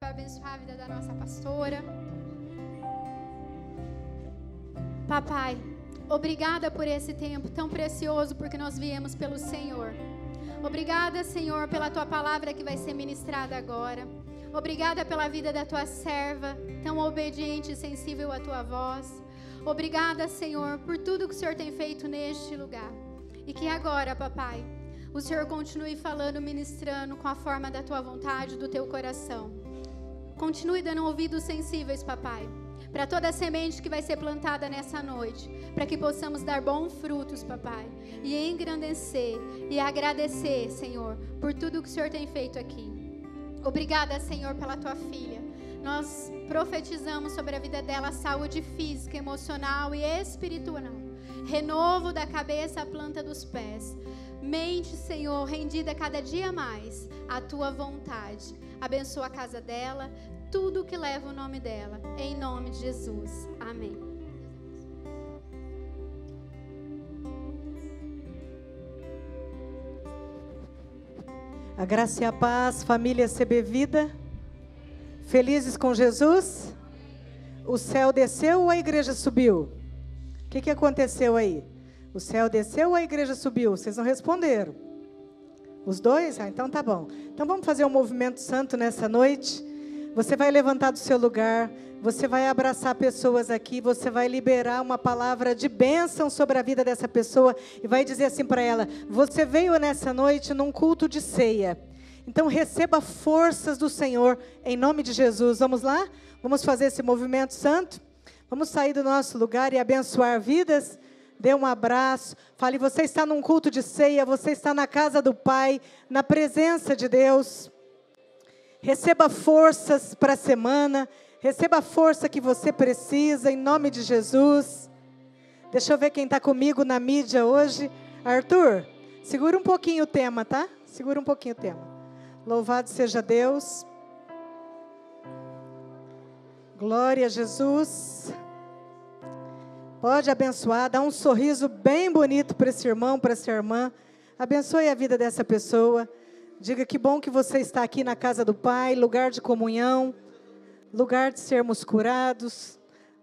vai abençoar a vida da nossa pastora. Papai, obrigada por esse tempo tão precioso, porque nós viemos pelo Senhor. Obrigada, Senhor, pela tua palavra que vai ser ministrada agora. Obrigada pela vida da tua serva, tão obediente e sensível à tua voz. Obrigada, Senhor, por tudo que o Senhor tem feito neste lugar. E que agora, papai, o Senhor continue falando, ministrando com a forma da tua vontade, do teu coração. Continue dando ouvidos sensíveis, papai, para toda a semente que vai ser plantada nessa noite, para que possamos dar bons frutos, papai, e engrandecer e agradecer, Senhor, por tudo que o Senhor tem feito aqui. Obrigada, Senhor, pela tua filha. Nós profetizamos sobre a vida dela saúde física, emocional e espiritual. Renovo da cabeça à planta dos pés. Mente, Senhor, rendida cada dia mais à tua vontade. Abençoa a casa dela, tudo que leva o nome dela. Em nome de Jesus. Amém. A graça e a paz, família CB Vida. Felizes com Jesus? O céu desceu ou a igreja subiu? O que aconteceu aí? O céu desceu ou a igreja subiu? Vocês não responderam. Os dois? Ah, então tá bom. Então vamos fazer um movimento santo nessa noite. Você vai levantar do seu lugar, você vai abraçar pessoas aqui, você vai liberar uma palavra de bênção sobre a vida dessa pessoa e vai dizer assim para ela: você veio nessa noite num culto de ceia, então receba forças do Senhor em nome de Jesus. Vamos lá? Vamos fazer esse movimento santo? Vamos sair do nosso lugar e abençoar vidas? Dê um abraço, fale: você está num culto de ceia, você está na casa do Pai, na presença de Deus. Receba forças para a semana, receba a força que você precisa, em nome de Jesus. Deixa eu ver quem está comigo na mídia hoje. Arthur, segura um pouquinho o tema, tá? Segura um pouquinho o tema. Louvado seja Deus. Glória a Jesus. Pode abençoar, dá um sorriso bem bonito para esse irmão, para essa irmã. Abençoe a vida dessa pessoa. Diga: que bom que você está aqui na casa do Pai, lugar de comunhão, lugar de sermos curados,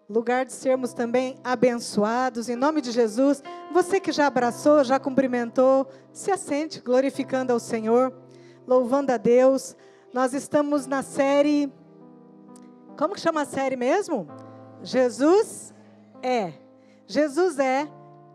lugar de sermos também abençoados, em nome de Jesus. Você que já abraçou, já cumprimentou, se assente, glorificando ao Senhor, louvando a Deus. Nós estamos na série, como que chama a série mesmo? Jesus é. Jesus é.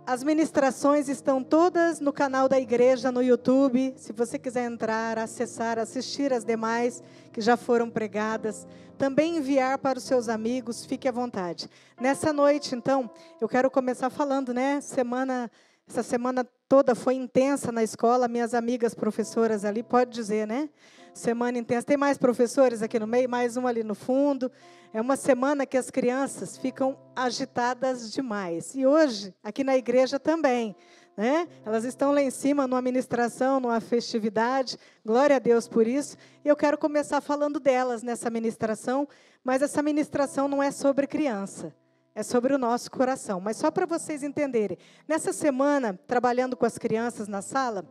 As ministrações estão todas no canal da igreja, no YouTube. Se você quiser entrar, acessar, assistir as demais que já foram pregadas, também enviar para os seus amigos, fique à vontade. Nessa noite, então, eu quero começar falando, né? Essa semana toda foi intensa na escola. Minhas amigas professoras ali, pode dizer, né? Semana intensa. Tem mais professores aqui no meio, mais um ali no fundo. É uma semana que as crianças ficam agitadas demais. E hoje, aqui na igreja também, né? Elas estão lá em cima, numa ministração, numa festividade. Glória a Deus por isso. E eu quero começar falando delas nessa ministração, mas essa ministração não é sobre criança. É sobre o nosso coração. Mas só para vocês entenderem. Nessa semana, trabalhando com as crianças na sala,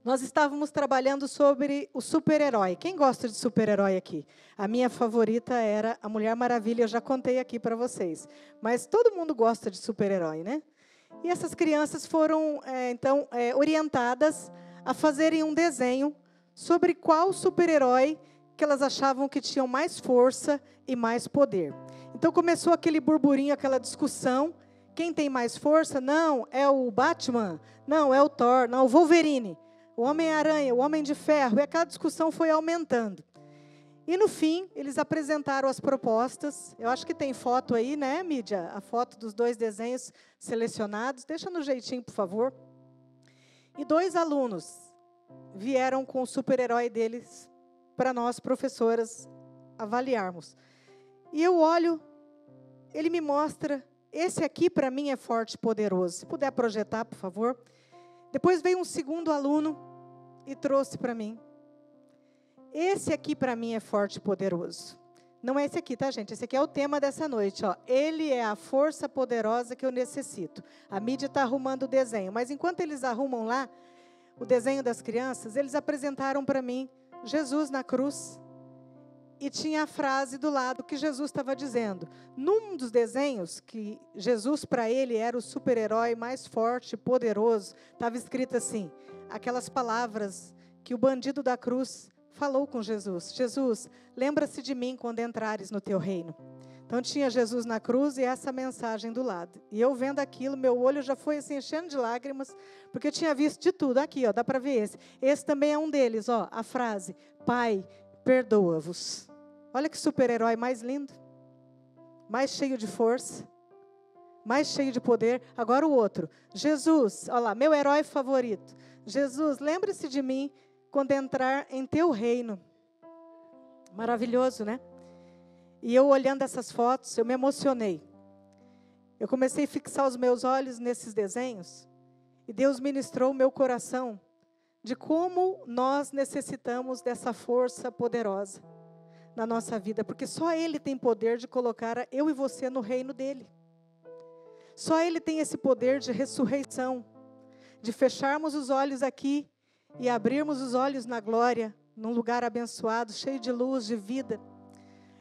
nós estávamos trabalhando sobre o super-herói. Quem gosta de super-herói aqui? A minha favorita era a Mulher Maravilha, eu já contei aqui para vocês. Mas todo mundo gosta de super-herói, né? E essas crianças foram, orientadas a fazerem um desenho sobre qual super-herói que elas achavam que tinham mais força e mais poder. Então começou aquele burburinho, aquela discussão. Quem tem mais força? Não, é o Batman. Não, é o Thor. Não, o Wolverine. O Homem-Aranha, o Homem de Ferro. E aquela discussão foi aumentando. E no fim, eles apresentaram as propostas. Eu acho que tem foto aí, né, mídia? A foto dos 2 desenhos selecionados. Deixa no jeitinho, por favor. E 2 alunos vieram com o super-herói deles para nós, professoras, avaliarmos. E eu olho, ele me mostra, esse aqui para mim é forte e poderoso. Se puder projetar, por favor. Depois veio um segundo aluno e trouxe para mim. Esse aqui para mim é forte e poderoso. Não é esse aqui, tá, gente? Esse aqui é o tema dessa noite. Ó. Ele é a força poderosa que eu necessito. A mídia está arrumando o desenho. Mas enquanto eles arrumam lá o desenho das crianças, eles apresentaram para mim Jesus na cruz. e tinha a frase do lado que Jesus estava dizendo. Num dos desenhos, que Jesus para ele era o super-herói mais forte, poderoso, estava escrito assim, aquelas palavras que o bandido da cruz falou com Jesus. Jesus, lembra-se de mim quando entrares no teu reino. Então tinha Jesus na cruz e essa mensagem do lado. E eu vendo aquilo, meu olho já foi assim, enchendo de lágrimas, porque eu tinha visto de tudo. Aqui, ó, dá para ver esse. Esse também é um deles, ó, a frase, Pai, perdoa-vos. Olha que super-herói mais lindo, mais cheio de força, mais cheio de poder. Agora o outro, Jesus, olha lá, meu herói favorito. Jesus, lembre-se de mim quando entrar em teu reino. Maravilhoso, né? E eu olhando essas fotos, eu me emocionei. Eu comecei a fixar os meus olhos nesses desenhos, e Deus ministrou o meu coração de como nós necessitamos dessa força poderosa na nossa vida, porque só Ele tem poder de colocar eu e você no reino dEle. Só Ele tem esse poder de ressurreição, de fecharmos os olhos aqui e abrirmos os olhos na glória, num lugar abençoado, cheio de luz, de vida.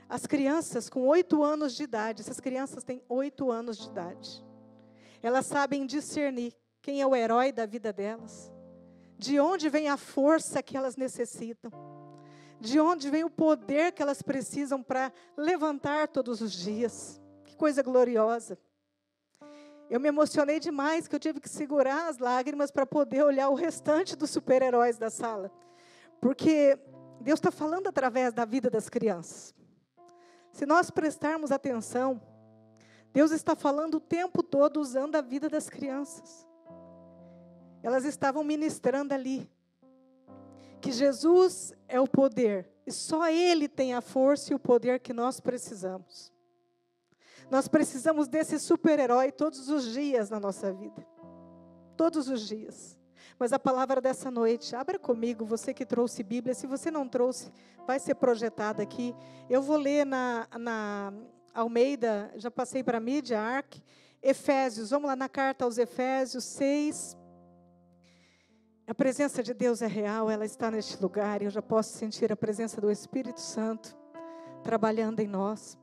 As crianças com 8 anos de idade, essas crianças têm 8 anos de idade. Elas sabem discernir quem é o herói da vida delas, de onde vem a força que elas necessitam, de onde vem o poder que elas precisam para levantar todos os dias. Que coisa gloriosa. Eu me emocionei demais que eu tive que segurar as lágrimas para poder olhar o restante dos super-heróis da sala. Porque Deus está falando através da vida das crianças. Se nós prestarmos atenção, Deus está falando o tempo todo usando a vida das crianças. Elas estavam ministrando ali que Jesus é o poder, e só Ele tem a força e o poder que nós precisamos. Nós precisamos desse super-herói todos os dias na nossa vida. Todos os dias. Mas a palavra dessa noite, abra comigo, você que trouxe Bíblia, se você não trouxe, vai ser projetada aqui. Eu vou ler na Almeida, já passei para a mídia, ARC, Efésios, vamos lá na carta aos Efésios 6. A presença de Deus é real, ela está neste lugar, e eu já posso sentir a presença do Espírito Santo trabalhando em nós.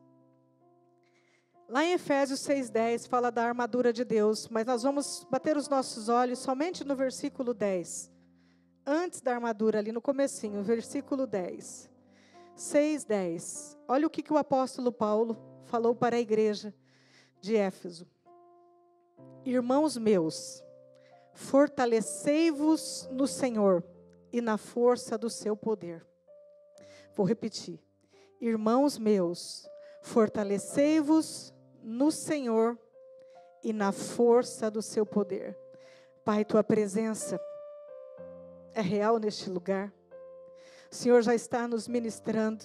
Lá em Efésios 6:10 fala da armadura de Deus, mas nós vamos bater os nossos olhos somente no versículo 10. Antes da armadura, ali no comecinho, versículo 10. 6:10. Olha o que o apóstolo Paulo falou para a igreja de Éfeso. Irmãos meus, fortalecei-vos no Senhor e na força do seu poder. Vou repetir. Irmãos meus, fortalecei-vos no Senhor e na força do seu poder. Pai, tua presença é real neste lugar. O Senhor já está nos ministrando.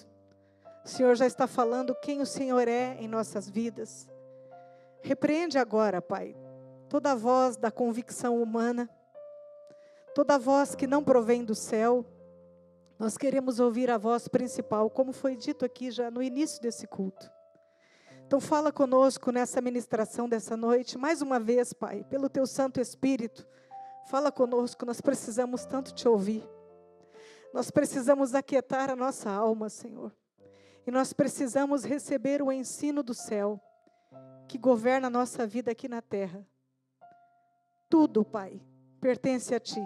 O Senhor já está falando quem o Senhor é em nossas vidas. Repreende agora, Pai, toda voz da convicção humana, toda voz que não provém do céu. Nós queremos ouvir a voz principal, como foi dito aqui já no início desse culto. Então fala conosco nessa ministração dessa noite, mais uma vez, Pai, pelo Teu Santo Espírito. Fala conosco, nós precisamos tanto Te ouvir. Nós precisamos aquietar a nossa alma, Senhor. E nós precisamos receber o ensino do céu, que governa a nossa vida aqui na terra. Tudo, Pai, pertence a Ti.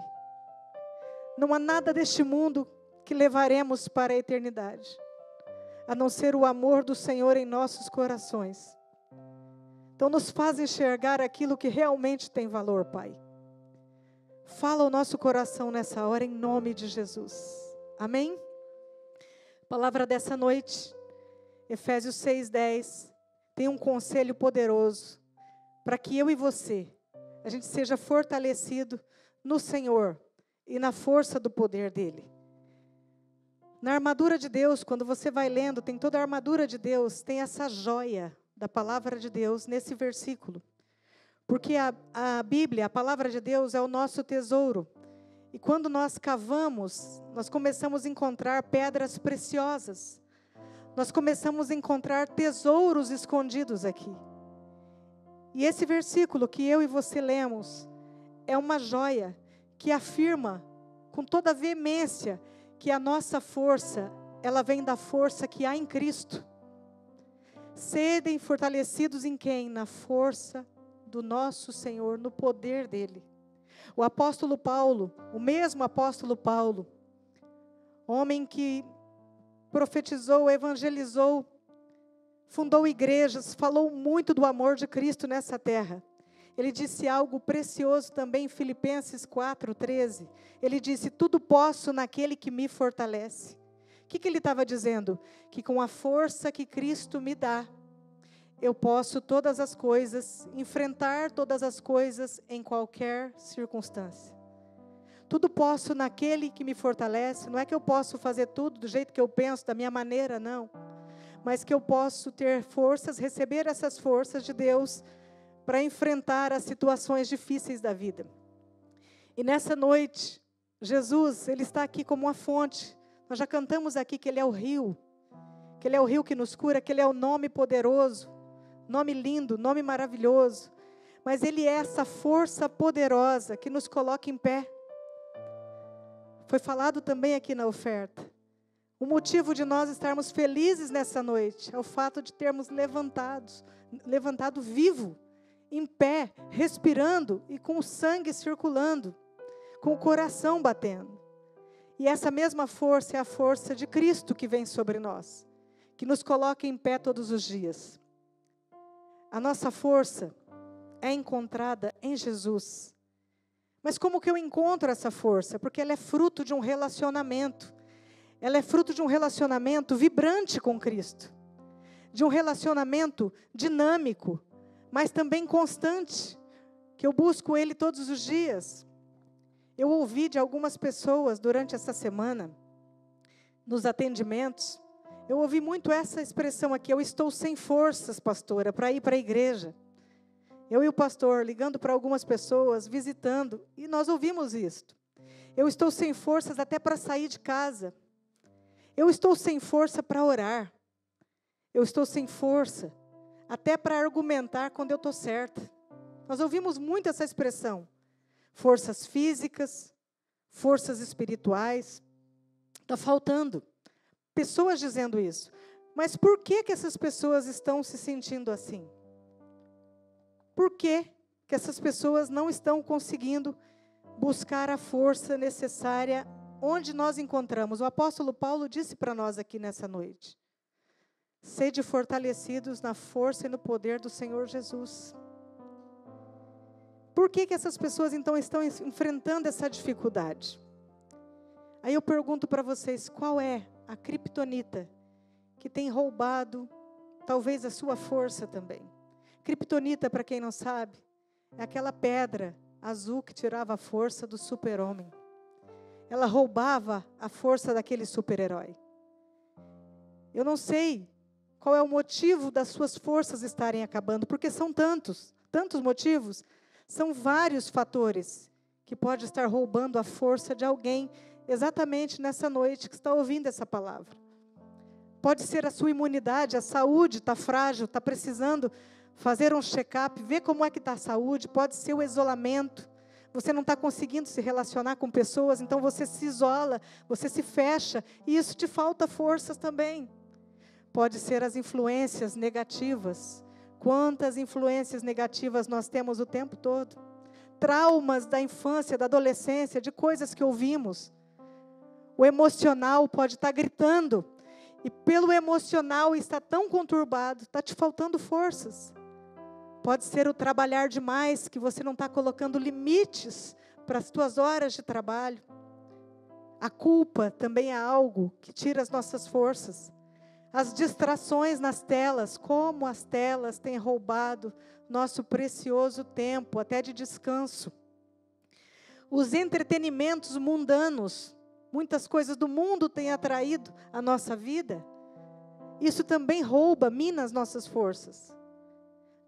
Não há nada deste mundo que levaremos para a eternidade, a não ser o amor do Senhor em nossos corações. Então nos faz enxergar aquilo que realmente tem valor, Pai. Fala o nosso coração nessa hora, em nome de Jesus. Amém? Palavra dessa noite, Efésios 6:10, tem um conselho poderoso, para que eu e você, a gente seja fortalecido no Senhor e na força do poder dEle. Na armadura de Deus, quando você vai lendo, tem toda a armadura de Deus, tem essa joia da palavra de Deus nesse versículo. Porque a Bíblia, a palavra de Deus, é o nosso tesouro. E quando nós cavamos, nós começamos a encontrar pedras preciosas. Nós começamos a encontrar tesouros escondidos aqui. E esse versículo que eu e você lemos, é uma joia que afirma com toda a veemência que a nossa força ela vem da força que há em Cristo. Sedem fortalecidos em quem? Na força do nosso Senhor, no poder dEle. O apóstolo Paulo, o mesmo apóstolo Paulo, homem que profetizou, evangelizou, fundou igrejas, falou muito do amor de Cristo nessa terra. Ele disse algo precioso também em Filipenses 4:13. Ele disse: tudo posso naquele que me fortalece. O que ele estava dizendo? Que com a força que Cristo me dá, eu posso todas as coisas, enfrentar todas as coisas em qualquer circunstância. Tudo posso naquele que me fortalece. Não é que eu posso fazer tudo do jeito que eu penso, da minha maneira, não. Mas que eu posso ter forças, receber essas forças de Deus para enfrentar as situações difíceis da vida. E nessa noite, Jesus, Ele está aqui como uma fonte. Nós já cantamos aqui que Ele é o rio, que Ele é o rio que nos cura, que Ele é o nome poderoso, nome lindo, nome maravilhoso. Mas Ele é essa força poderosa que nos coloca em pé. Foi falado também aqui na oferta. O motivo de nós estarmos felizes nessa noite é o fato de termos levantado vivo, em pé, respirando e com o sangue circulando, com o coração batendo. E essa mesma força é a força de Cristo que vem sobre nós, que nos coloca em pé todos os dias. A nossa força é encontrada em Jesus. Mas como que eu encontro essa força? Porque ela é fruto de um relacionamento. Ela é fruto de um relacionamento vibrante com Cristo. De um relacionamento dinâmico, mas também constante, que eu busco Ele todos os dias. Eu ouvi de algumas pessoas durante essa semana, nos atendimentos, eu ouvi muito essa expressão aqui: eu estou sem forças, pastora, para ir para a igreja. Eu e o pastor ligando para algumas pessoas, visitando, e nós ouvimos isto. Eu estou sem forças até para sair de casa. Eu estou sem força para orar. Eu estou sem força até para argumentar quando eu estou certa. Nós ouvimos muito essa expressão. Forças físicas, forças espirituais. Está faltando. Pessoas dizendo isso. Mas por que essas pessoas estão se sentindo assim? Por que essas pessoas não estão conseguindo buscar a força necessária onde nós encontramos? O apóstolo Paulo disse para nós aqui nessa noite: sede fortalecidos na força e no poder do Senhor Jesus. Por que essas pessoas então estão enfrentando essa dificuldade? Aí eu pergunto para vocês, qual é a criptonita que tem roubado talvez a sua força também? Criptonita, para quem não sabe, é aquela pedra azul que tirava a força do super-homem. Ela roubava a força daquele super-herói. Eu não sei qual é o motivo das suas forças estarem acabando, porque são tantos motivos, são vários fatores que pode estar roubando a força de alguém exatamente nessa noite que está ouvindo essa palavra. Pode ser a sua imunidade, a saúde está frágil, está precisando fazer um check-up, ver como é que está a saúde. Pode ser o isolamento, você não está conseguindo se relacionar com pessoas, então você se isola, você se fecha, e isso te falta forças também. Pode ser as influências negativas. Quantas influências negativas nós temos o tempo todo? Traumas da infância, da adolescência, de coisas que ouvimos. O emocional pode estar gritando, e pelo emocional está tão conturbado, está te faltando forças. Pode ser o trabalhar demais, que você não está colocando limites para as tuas horas de trabalho. A culpa também é algo que tira as nossas forças. As distrações nas telas, como as telas têm roubado nosso precioso tempo, até de descanso. Os entretenimentos mundanos, muitas coisas do mundo têm atraído a nossa vida. Isso também rouba, mina as nossas forças.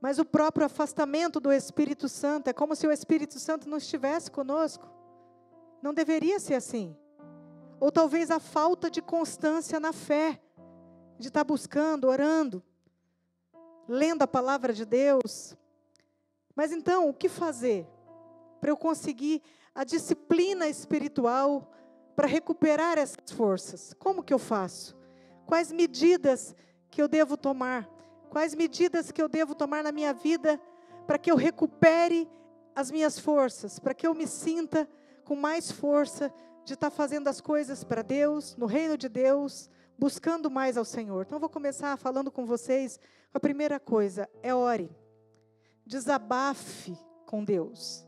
Mas o próprio afastamento do Espírito Santo, é como se o Espírito Santo não estivesse conosco. Não deveria ser assim. Ou talvez a falta de constância na fé, de estar buscando, orando, lendo a palavra de Deus. Mas então, o que fazer para eu conseguir a disciplina espiritual para recuperar essas forças? Como que eu faço? Quais medidas que eu devo tomar? Quais medidas que eu devo tomar na minha vida para que eu recupere as minhas forças, para que eu me sinta com mais força de estar fazendo as coisas para Deus, no reino de Deus, buscando mais ao Senhor. Então, eu vou começar falando com vocês. A primeira coisa é ore. Desabafe com Deus.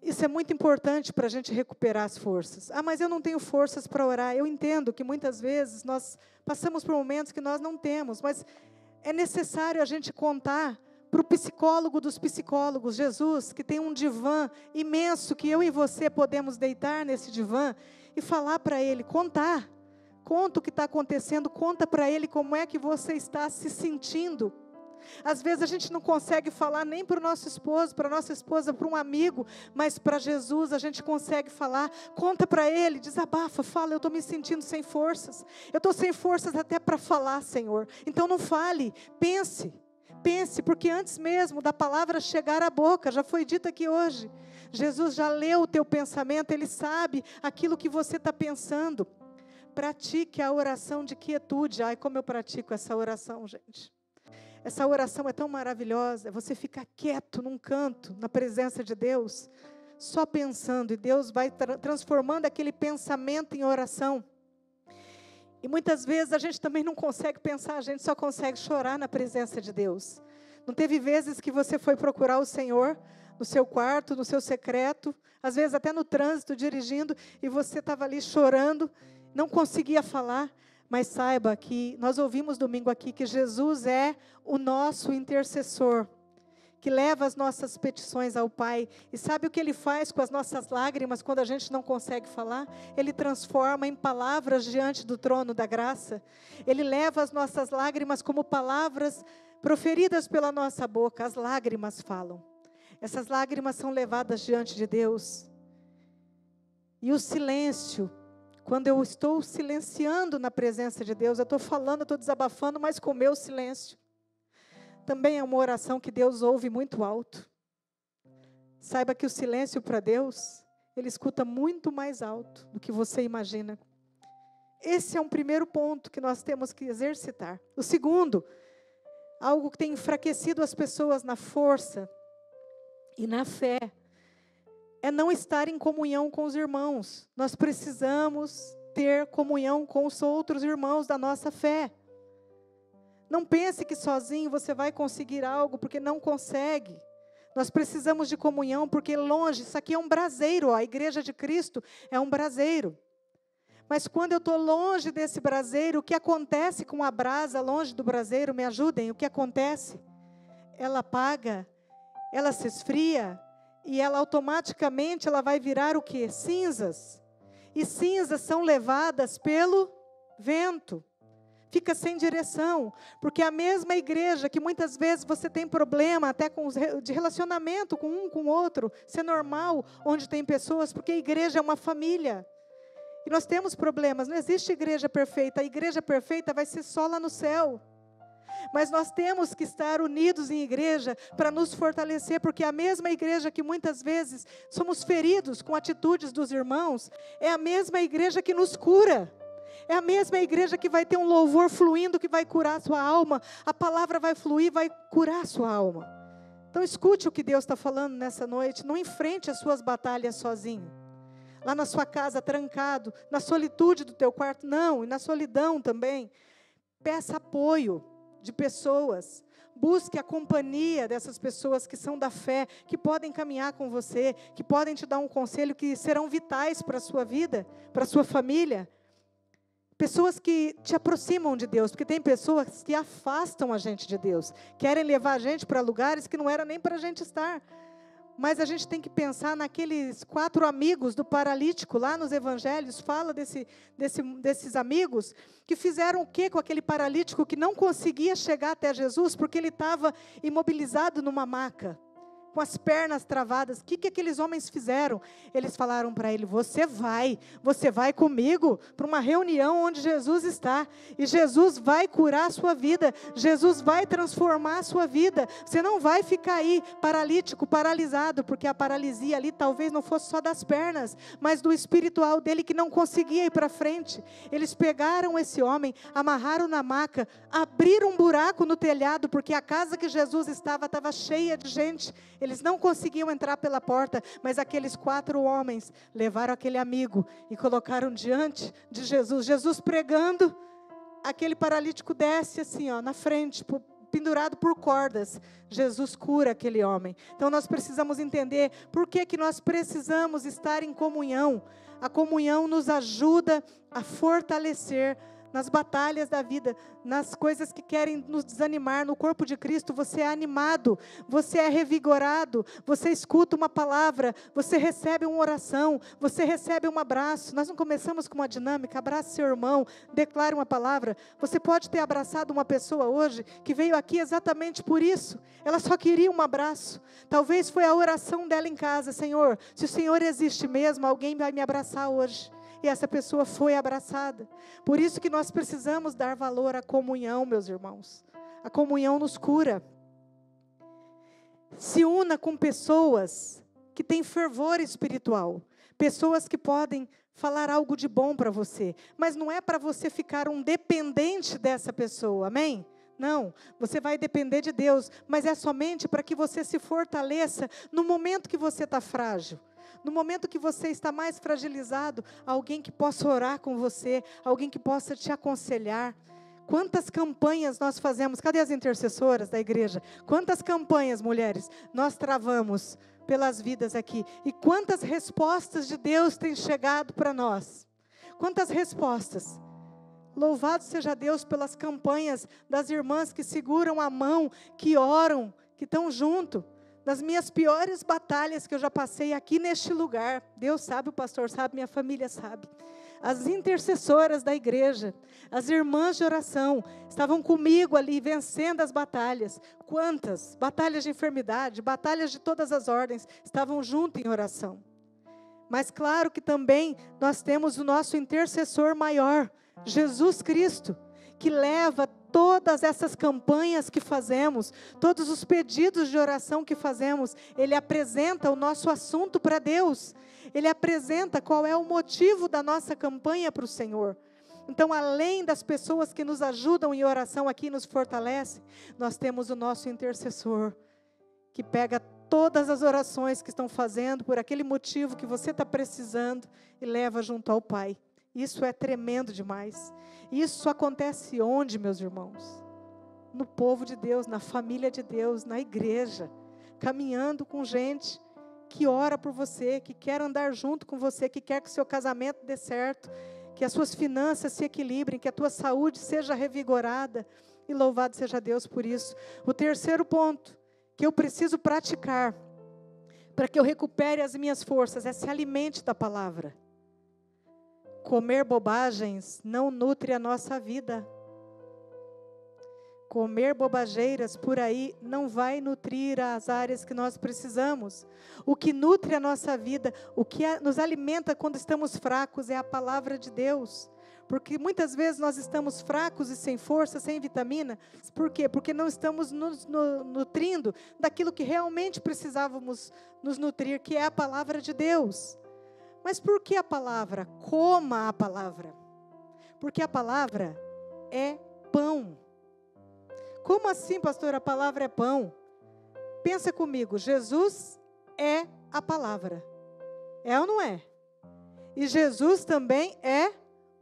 Isso é muito importante para a gente recuperar as forças. Ah, mas eu não tenho forças para orar. Eu entendo que muitas vezes nós passamos por momentos que nós não temos, mas é necessário a gente contar para o psicólogo dos psicólogos, Jesus, que tem um divã imenso, que eu e você podemos deitar nesse divã e falar para Ele, conta o que está acontecendo, conta para Ele como é que você está se sentindo. Às vezes a gente não consegue falar nem para o nosso esposo, para a nossa esposa, para um amigo, mas para Jesus a gente consegue falar. Conta para Ele, desabafa, fala, eu estou me sentindo sem forças. Eu estou sem forças até para falar, Senhor. Então não fale, pense, porque antes mesmo da palavra chegar à boca, já foi dito aqui hoje, Jesus já leu o teu pensamento, Ele sabe aquilo que você está pensando. Pratique a oração de quietude. Ai, como eu pratico essa oração, gente. Essa oração é tão maravilhosa, você fica quieto num canto, na presença de Deus, só pensando, e Deus vai transformando aquele pensamento em oração. E muitas vezes a gente também não consegue pensar, a gente só consegue chorar na presença de Deus. Não teve vezes que você foi procurar o Senhor no seu quarto, no seu secreto, às vezes até no trânsito, dirigindo, e você estava ali chorando, não conseguia falar. Mas saiba que nós ouvimos domingo aqui que Jesus é o nosso intercessor, que leva as nossas petições ao Pai. E sabe o que Ele faz com as nossas lágrimas quando a gente não consegue falar? Ele transforma em palavras diante do trono da graça. Ele leva as nossas lágrimas como palavras proferidas pela nossa boca. As lágrimas falam. Essas lágrimas são levadas diante de Deus. E o silêncio, quando eu estou silenciando na presença de Deus, eu estou falando, eu estou desabafando, mas com o meu silêncio. Também é uma oração que Deus ouve muito alto. Saiba que o silêncio para Deus, Ele escuta muito mais alto do que você imagina. Esse é um primeiro ponto que nós temos que exercitar. O segundo, algo que tem enfraquecido as pessoas na força e na fé, é não estar em comunhão com os irmãos. Nós precisamos ter comunhão com os outros irmãos da nossa fé. Não pense que sozinho você vai conseguir algo, porque não consegue. Nós precisamos de comunhão, porque longe, isso aqui é um braseiro, a igreja de Cristo é um braseiro. Mas quando eu estou longe desse braseiro, o que acontece com a brasa longe do braseiro? Me ajudem, o que acontece? Ela apaga, ela se esfria, e ela automaticamente vai virar o quê? Cinzas. E cinzas são levadas pelo vento. Fica sem direção. Porque a mesma igreja que muitas vezes você tem problema até de relacionamento com um com o outro, isso é normal, onde tem pessoas, porque a igreja é uma família. E nós temos problemas, não existe igreja perfeita. A igreja perfeita vai ser só lá no céu. Mas nós temos que estar unidos em igreja para nos fortalecer, porque a mesma igreja que muitas vezes somos feridos com atitudes dos irmãos, é a mesma igreja que nos cura. É a mesma igreja que vai ter um louvor fluindo, que vai curar a sua alma. A palavra vai fluir, vai curar a sua alma. Então escute o que Deus está falando nessa noite. Não enfrente as suas batalhas sozinho. Lá na sua casa, trancado, na solitude do teu quarto, não, e na solidão também. Peça apoio de pessoas, busque a companhia dessas pessoas que são da fé, que podem caminhar com você, que podem te dar um conselho, que serão vitais para a sua vida, para a sua família. Pessoas que te aproximam de Deus, porque tem pessoas que afastam a gente de Deus, querem levar a gente para lugares que não era nem para a gente estar. Mas a gente tem que pensar naqueles 4 amigos do paralítico, lá nos evangelhos, fala desses amigos, que fizeram o quê com aquele paralítico que não conseguia chegar até Jesus, porque ele estava imobilizado numa maca. com as pernas travadas. O que aqueles homens fizeram? Eles falaram para ele: você vai comigo para uma reunião onde Jesus está, e Jesus vai curar a sua vida, Jesus vai transformar a sua vida. Você não vai ficar aí paralítico, paralisado, porque a paralisia ali talvez não fosse só das pernas, mas do espiritual dele, que não conseguia ir para frente. Eles pegaram esse homem, amarraram na maca, abriram um buraco no telhado, porque a casa que Jesus estava cheia de gente. Eles não conseguiam entrar pela porta, mas aqueles 4 homens levaram aquele amigo e colocaram diante de Jesus. Jesus pregando, aquele paralítico desce assim, na frente, pendurado por cordas. Jesus cura aquele homem. Então nós precisamos entender por que nós precisamos estar em comunhão. A comunhão nos ajuda a fortalecer nas batalhas da vida, nas coisas que querem nos desanimar. No corpo de Cristo você é animado, você é revigorado, você escuta uma palavra, você recebe uma oração, você recebe um abraço. Nós não começamos com uma dinâmica: abrace seu irmão, declare uma palavra. Você pode ter abraçado uma pessoa hoje que veio aqui exatamente por isso. Ela só queria um abraço. Talvez foi a oração dela em casa: Senhor, se o Senhor existe mesmo, alguém vai me abraçar hoje. E essa pessoa foi abraçada. Por isso que nós precisamos dar valor à comunhão, meus irmãos. A comunhão nos cura. Se una com pessoas que têm fervor espiritual. Pessoas que podem falar algo de bom para você. Mas não é para você ficar um dependente dessa pessoa, amém? Não, você vai depender de Deus. Mas é somente para que você se fortaleça no momento que você está frágil. No momento que você está mais fragilizado, alguém que possa orar com você, alguém que possa te aconselhar. Quantas campanhas nós fazemos? Cadê as intercessoras da igreja? Quantas campanhas, mulheres, nós travamos pelas vidas aqui? E quantas respostas de Deus têm chegado para nós? Quantas respostas? Louvado seja Deus pelas campanhas das irmãs que seguram a mão, que oram, que estão junto. Das minhas piores batalhas que eu já passei aqui neste lugar, Deus sabe, o pastor sabe, minha família sabe. As intercessoras da igreja, as irmãs de oração, estavam comigo ali, vencendo as batalhas. Quantas? Batalhas de enfermidade, batalhas de todas as ordens, estavam junto em oração. Mas claro que também nós temos o nosso intercessor maior, Jesus Cristo, que leva todas essas campanhas que fazemos, todos os pedidos de oração que fazemos, Ele apresenta o nosso assunto para Deus. Ele apresenta qual é o motivo da nossa campanha para o Senhor. Então, além das pessoas que nos ajudam em oração aqui, nos fortalecem, nós temos o nosso intercessor, que pega todas as orações que estão fazendo por aquele motivo que você está precisando e leva junto ao Pai. Isso é tremendo demais. Isso acontece onde, meus irmãos? No povo de Deus, na família de Deus, na igreja, caminhando com gente que ora por você, que quer andar junto com você, que quer que o seu casamento dê certo, que as suas finanças se equilibrem, que a tua saúde seja revigorada, e louvado seja Deus por isso. O terceiro ponto que eu preciso praticar, para que eu recupere as minhas forças, é se alimente da palavra. Comer bobagens não nutre a nossa vida. Comer bobageiras por aí não vai nutrir as áreas que nós precisamos. O que nutre a nossa vida, o que nos alimenta quando estamos fracos é a palavra de Deus. Porque muitas vezes nós estamos fracos e sem força, sem vitamina. Por quê? Porque não estamos nos nutrindo daquilo que realmente precisávamos nos nutrir, que é a palavra de Deus. Mas por que a palavra? Coma a palavra. Porque a palavra é pão. Como assim, pastor, a palavra é pão? Pensa comigo, Jesus é a palavra. É ou não é? E Jesus também é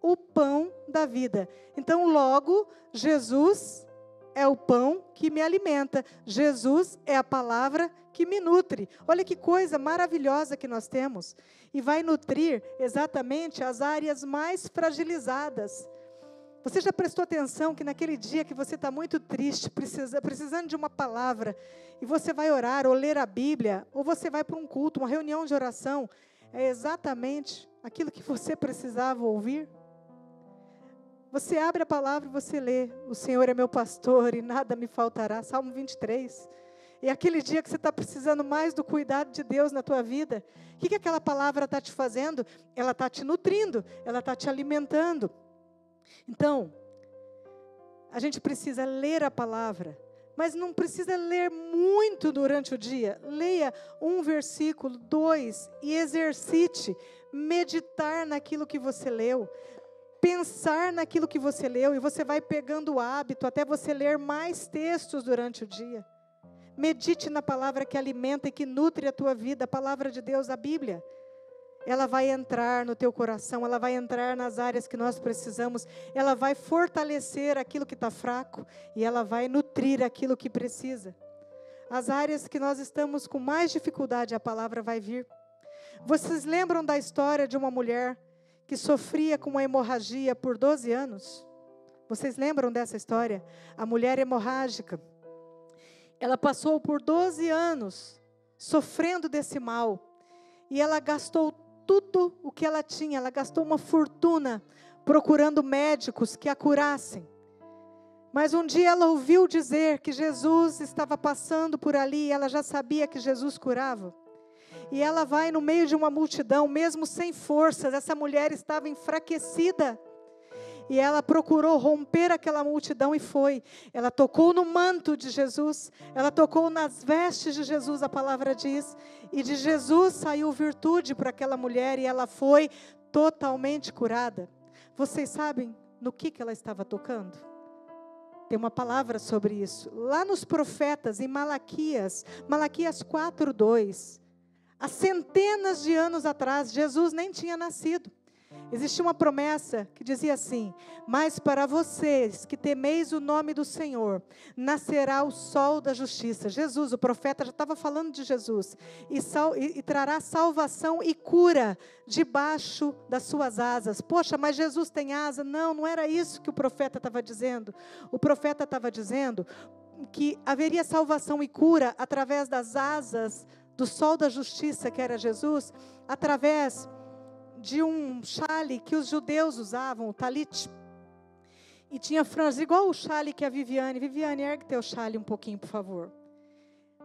o pão da vida. Então, logo, Jesus é o pão que me alimenta. Jesus é a palavra que me nutre. Olha que coisa maravilhosa que nós temos. E vai nutrir exatamente as áreas mais fragilizadas. Você já prestou atenção que naquele dia que você está muito triste, precisando de uma palavra, e você vai orar ou ler a Bíblia, ou você vai para um culto, uma reunião de oração, é exatamente aquilo que você precisava ouvir? Você abre a palavra e você lê: o Senhor é meu pastor e nada me faltará. Salmo 23. E aquele dia que você está precisando mais do cuidado de Deus na tua vida, o que aquela palavra está te fazendo? Ela está te nutrindo, ela está te alimentando. Então, a gente precisa ler a palavra, mas não precisa ler muito durante o dia. Leia 1 versículo, 2, e exercite, meditar naquilo que você leu, pensar naquilo que você leu, e você vai pegando o hábito até você ler mais textos durante o dia. Medite na palavra que alimenta e que nutre a tua vida, a palavra de Deus, a Bíblia. Ela vai entrar no teu coração, ela vai entrar nas áreas que nós precisamos, ela vai fortalecer aquilo que está fraco e ela vai nutrir aquilo que precisa. As áreas que nós estamos com mais dificuldade, a palavra vai vir. Vocês lembram da história de uma mulher que sofria com uma hemorragia por 12 anos? Vocês lembram dessa história? A mulher hemorrágica. Ela passou por 12 anos sofrendo desse mal. E ela gastou tudo o que ela tinha. Ela gastou uma fortuna procurando médicos que a curassem. Mas um dia ela ouviu dizer que Jesus estava passando por ali. E ela já sabia que Jesus curava. E ela vai no meio de uma multidão, mesmo sem forças. Essa mulher estava enfraquecida. E ela procurou romper aquela multidão e foi. Ela tocou no manto de Jesus. Ela tocou nas vestes de Jesus, a palavra diz. E de Jesus saiu virtude para aquela mulher e ela foi totalmente curada. Vocês sabem no que ela estava tocando? Tem uma palavra sobre isso. Lá nos profetas, em Malaquias 4:2. Há centenas de anos atrás, Jesus nem tinha nascido. Existia uma promessa que dizia assim: mas para vocês que temeis o nome do Senhor, nascerá o sol da justiça. Jesus, o profeta já estava falando de Jesus. E trará salvação e cura debaixo das suas asas. Poxa, mas Jesus tem asa? Não, não era isso que o profeta estava dizendo. O profeta estava dizendo que haveria salvação e cura através das asas do sol da justiça, que era Jesus, através de um xale que os judeus usavam, o talit. E tinha franjas, igual o xale que a Viviane. Viviane, ergue teu xale um pouquinho, por favor.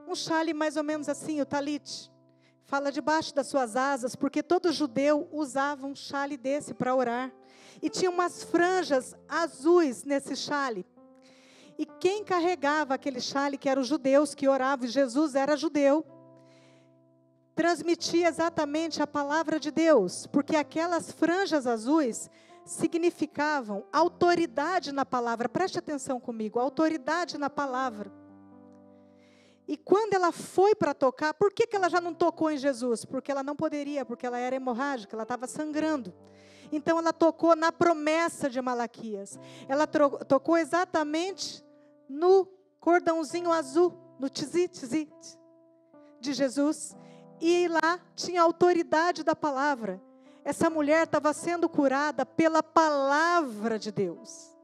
Um xale mais ou menos assim, o talit. Fala debaixo das suas asas, porque todo judeu usava um xale desse para orar. E tinha umas franjas azuis nesse xale. E quem carregava aquele xale, que eram os judeus que oravam, e Jesus era judeu, transmitia exatamente a palavra de Deus, porque aquelas franjas azuis significavam autoridade na palavra. Preste atenção comigo, autoridade na palavra. E quando ela foi para tocar, por que ela já não tocou em Jesus? Porque ela não poderia, porque ela era hemorrágica, ela estava sangrando. Então ela tocou na promessa de Malaquias. Ela tocou exatamente no cordãozinho azul, no tzit de Jesus. E lá tinha a autoridade da palavra. Essa mulher estava sendo curada pela palavra de Deus.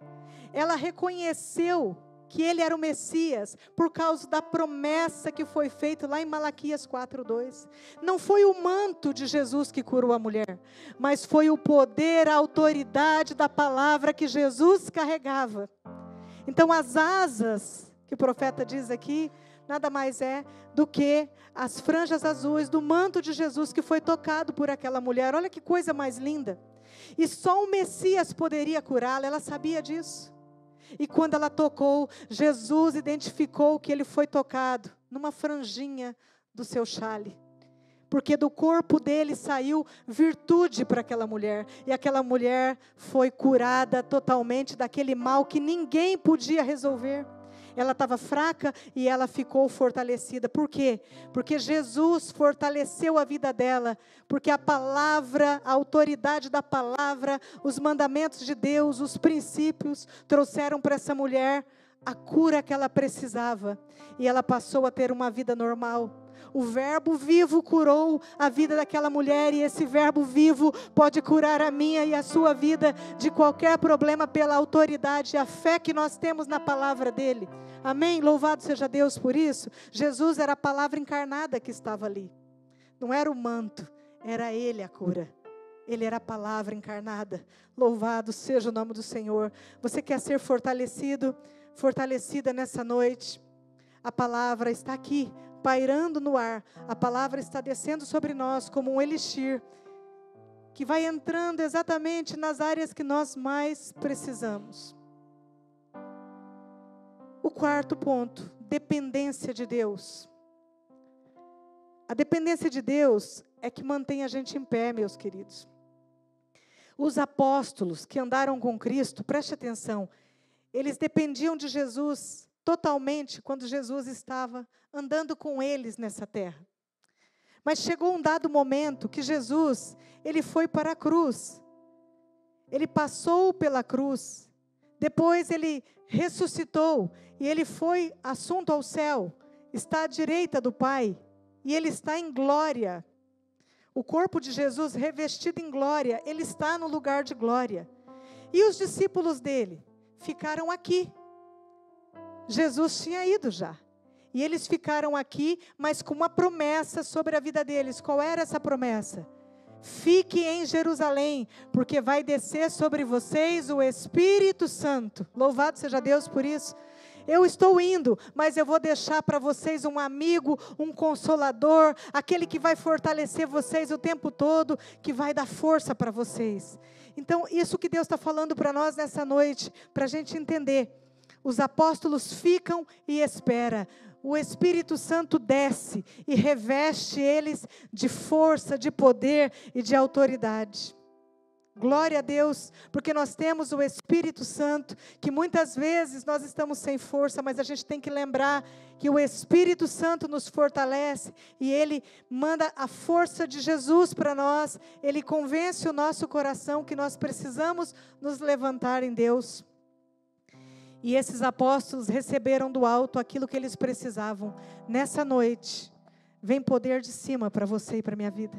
Ela reconheceu que ele era o Messias por causa da promessa que foi feita lá em Malaquias 4:2. Não foi o manto de Jesus que curou a mulher, mas foi o poder, a autoridade da palavra que Jesus carregava. Então as asas que o profeta diz aqui, nada mais é do que as franjas azuis do manto de Jesus que foi tocado por aquela mulher. Olha que coisa mais linda. E só o Messias poderia curá-la, ela sabia disso. E quando ela tocou, Jesus identificou que ele foi tocado numa franjinha do seu xale. Porque do corpo dele saiu virtude para aquela mulher. E aquela mulher foi curada totalmente daquele mal que ninguém podia resolver. Ela estava fraca e ela ficou fortalecida. Por quê? Porque Jesus fortaleceu a vida dela. Porque a palavra, a autoridade da palavra, os mandamentos de Deus, os princípios, trouxeram para essa mulher a cura que ela precisava. E ela passou a ter uma vida normal. O verbo vivo curou a vida daquela mulher, e esse verbo vivo pode curar a minha e a sua vida de qualquer problema pela autoridade e a fé que nós temos na palavra dele. Amém? Louvado seja Deus por isso. Jesus era a palavra encarnada que estava ali. Não era o manto, era ele a cura. Ele era a palavra encarnada. Louvado seja o nome do Senhor. Você quer ser fortalecido, fortalecida nessa noite? A palavra está aqui, pairando no ar. A palavra está descendo sobre nós como um elixir, que vai entrando exatamente nas áreas que nós mais precisamos. O quarto ponto, dependência de Deus. A dependência de Deus é que mantém a gente em pé, meus queridos. Os apóstolos que andaram com Cristo, preste atenção, eles dependiam de Jesus totalmente quando Jesus estava andando com eles nessa terra. Mas chegou um dado momento que Jesus, ele foi para a cruz. Ele passou pela cruz. Depois ele ressuscitou e ele foi assunto ao céu. Está à direita do Pai e ele está em glória. O corpo de Jesus revestido em glória, ele está no lugar de glória. E os discípulos dele ficaram aqui. Jesus tinha ido já. E eles ficaram aqui, mas com uma promessa sobre a vida deles. Qual era essa promessa? Fique em Jerusalém, porque vai descer sobre vocês o Espírito Santo. Louvado seja Deus por isso. Eu estou indo, mas eu vou deixar para vocês um amigo, um consolador, aquele que vai fortalecer vocês o tempo todo, que vai dar força para vocês. Então, isso que Deus está falando para nós nessa noite, para a gente entender. Os apóstolos ficam e esperam. O Espírito Santo desce e reveste eles de força, de poder e de autoridade. Glória a Deus, porque nós temos o Espírito Santo, que muitas vezes nós estamos sem força, mas a gente tem que lembrar que o Espírito Santo nos fortalece e Ele manda a força de Jesus para nós, Ele convence o nosso coração que nós precisamos nos levantar em Deus. E esses apóstolos receberam do alto aquilo que eles precisavam. Nessa noite, vem poder de cima para você e para a minha vida.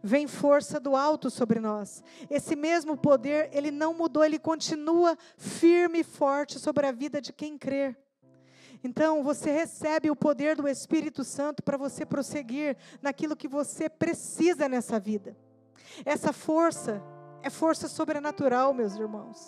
Vem força do alto sobre nós. Esse mesmo poder, ele não mudou, ele continua firme e forte sobre a vida de quem crer. Então, você recebe o poder do Espírito Santo para você prosseguir naquilo que você precisa nessa vida. Essa força é força sobrenatural, meus irmãos.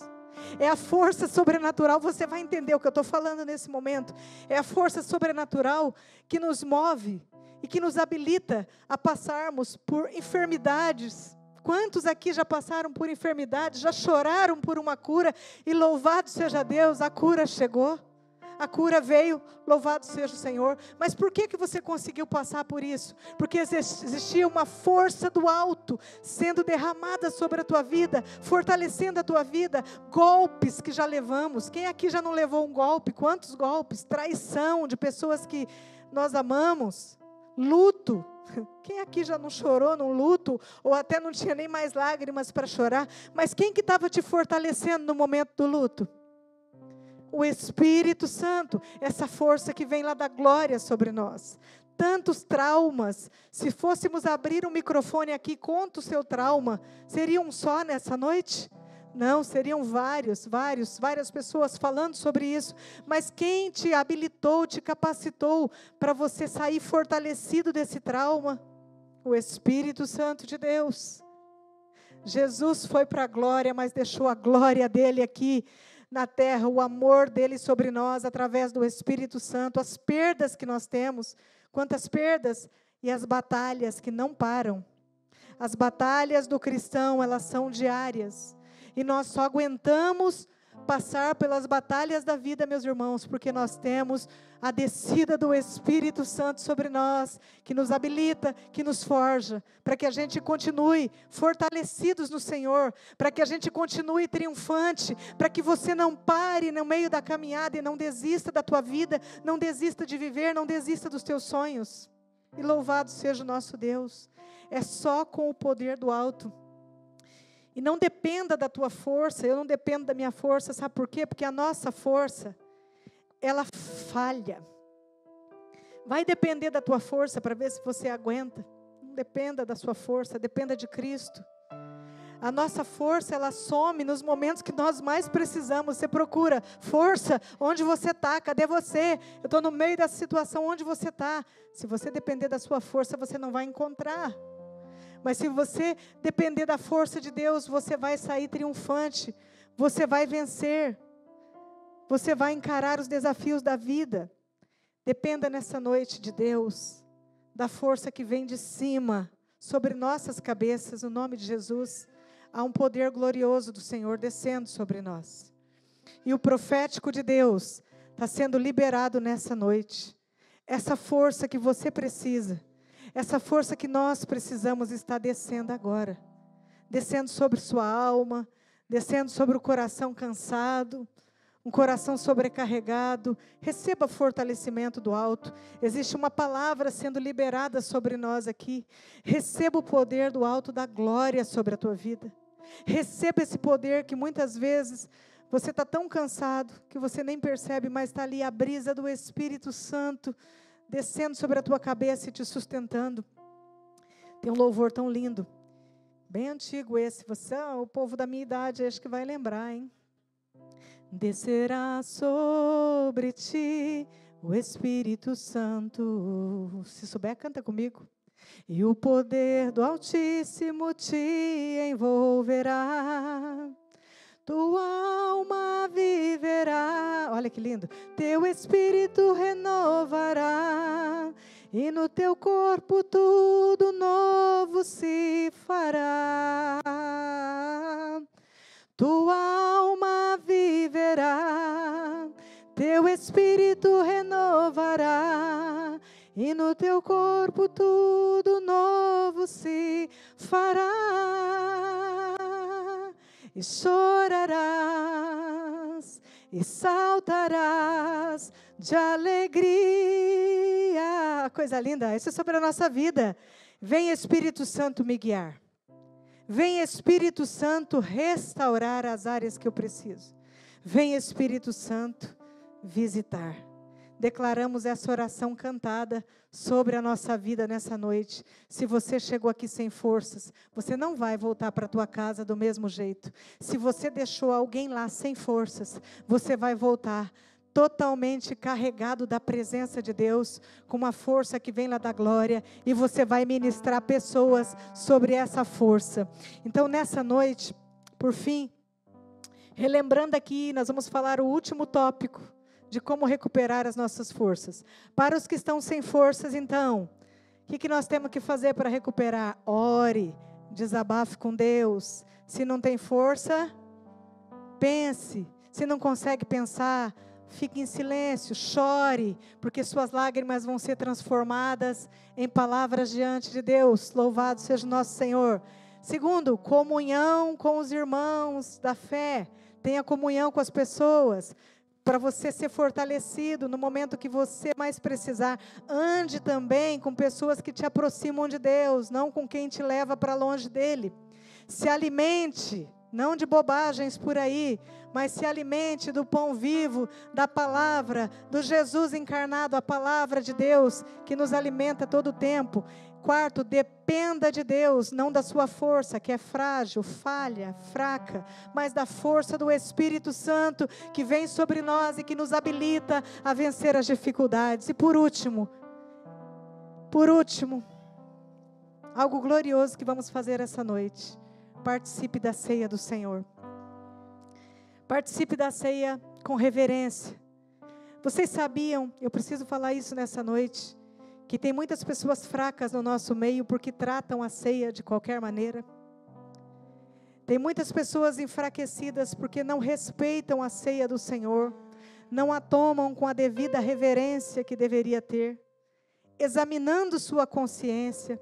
É a força sobrenatural, você vai entender o que eu estou falando nesse momento. É a força sobrenatural que nos move e que nos habilita a passarmos por enfermidades. Quantos aqui já passaram por enfermidades, já choraram por uma cura e louvado seja Deus, a cura chegou. A cura veio, louvado seja o Senhor. Mas por que você conseguiu passar por isso? Porque existia uma força do alto sendo derramada sobre a tua vida, fortalecendo a tua vida. Golpes que já levamos. Quem aqui já não levou um golpe? Quantos golpes? Traição de pessoas que nós amamos. Luto. Quem aqui já não chorou num luto? Ou até não tinha nem mais lágrimas para chorar? Mas quem que estava te fortalecendo no momento do luto? O Espírito Santo, essa força que vem lá da glória sobre nós. Tantos traumas, se fôssemos abrir um microfone aqui, conta o seu trauma, seria um só nessa noite? Não, seriam várias pessoas falando sobre isso. Mas quem te habilitou, te capacitou para você sair fortalecido desse trauma? O Espírito Santo de Deus. Jesus foi para a glória, mas deixou a glória dele aqui na terra, o amor dele sobre nós, através do Espírito Santo, as perdas que nós temos, quantas perdas, e as batalhas que não param. As batalhas do cristão, elas são diárias, e nós só aguentamos passar pelas batalhas da vida, meus irmãos, porque nós temos a descida do Espírito Santo sobre nós, que nos habilita, que nos forja, para que a gente continue fortalecidos no Senhor, para que a gente continue triunfante, para que você não pare no meio da caminhada e não desista da tua vida, não desista de viver, não desista dos teus sonhos. E louvado seja o nosso Deus. É só com o poder do alto. E não dependa da tua força, eu não dependo da minha força, sabe por quê? Porque a nossa força, ela falha. Vai depender da tua força para ver se você aguenta. Não dependa da sua força, dependa de Cristo. A nossa força, ela some nos momentos que nós mais precisamos. Você procura força onde você está, cadê você? Eu estou no meio dessa situação, onde você está? Se você depender da sua força, você não vai encontrar. Mas se você depender da força de Deus, você vai sair triunfante, você vai vencer, você vai encarar os desafios da vida. Dependa nessa noite de Deus, da força que vem de cima, sobre nossas cabeças, no nome de Jesus. Há um poder glorioso do Senhor descendo sobre nós. E o profético de Deus está sendo liberado nessa noite. Essa força que você precisa, essa força que nós precisamos está descendo agora. Descendo sobre sua alma, descendo sobre o coração cansado, um coração sobrecarregado. Receba fortalecimento do alto. Existe uma palavra sendo liberada sobre nós aqui. Receba o poder do alto da glória sobre a tua vida. Receba esse poder que muitas vezes você está tão cansado que você nem percebe, mas está ali a brisa do Espírito Santo descendo sobre a tua cabeça e te sustentando. Tem um louvor tão lindo, bem antigo esse. Você, o povo da minha idade, acho que vai lembrar, hein? Descerá sobre ti o Espírito Santo. Se souber, canta comigo. E o poder do Altíssimo te envolverá. Tua alma viverá. Olha que lindo. Teu espírito renovará. E no teu corpo tudo novo se fará. Tua alma viverá, teu espírito renovará, e no teu corpo tudo novo se fará. E chorarás, e saltarás de alegria. Coisa linda, isso é sobre a nossa vida. Vem Espírito Santo me guiar. Vem Espírito Santo restaurar as áreas que eu preciso. Vem Espírito Santo visitar. Declaramos essa oração cantada sobre a nossa vida nessa noite. Se você chegou aqui sem forças, você não vai voltar para a tua casa do mesmo jeito. Se você deixou alguém lá sem forças, você vai voltar totalmente carregado da presença de Deus, com uma força que vem lá da glória, e você vai ministrar pessoas sobre essa força. Então, nessa noite, por fim, relembrando aqui, nós vamos falar o último tópico de como recuperar as nossas forças. Para os que estão sem forças, então, o que nós temos que fazer para recuperar? Ore, desabafe com Deus. Se não tem força, pense. Se não consegue pensar, fique em silêncio, chore, porque suas lágrimas vão ser transformadas em palavras diante de Deus. Louvado seja o nosso Senhor. Segundo, comunhão com os irmãos da fé. Tenha comunhão com as pessoas, para você ser fortalecido no momento que você mais precisar. Ande também com pessoas que te aproximam de Deus, não com quem te leva para longe dele. Se alimente, não de bobagens por aí, mas se alimente do pão vivo, da palavra, do Jesus encarnado, a palavra de Deus, que nos alimenta todo o tempo. Quarto, dependa de Deus, não da sua força, que é frágil, falha, fraca, mas da força do Espírito Santo, que vem sobre nós e que nos habilita a vencer as dificuldades. E por último, algo glorioso que vamos fazer essa noite. Participe da ceia do Senhor. Participe da ceia com reverência. Vocês sabiam, eu preciso falar isso nessa noite, que tem muitas pessoas fracas no nosso meio porque tratam a ceia de qualquer maneira. Tem muitas pessoas enfraquecidas porque não respeitam a ceia do Senhor, não a tomam com a devida reverência que deveria ter. Examinando sua consciência,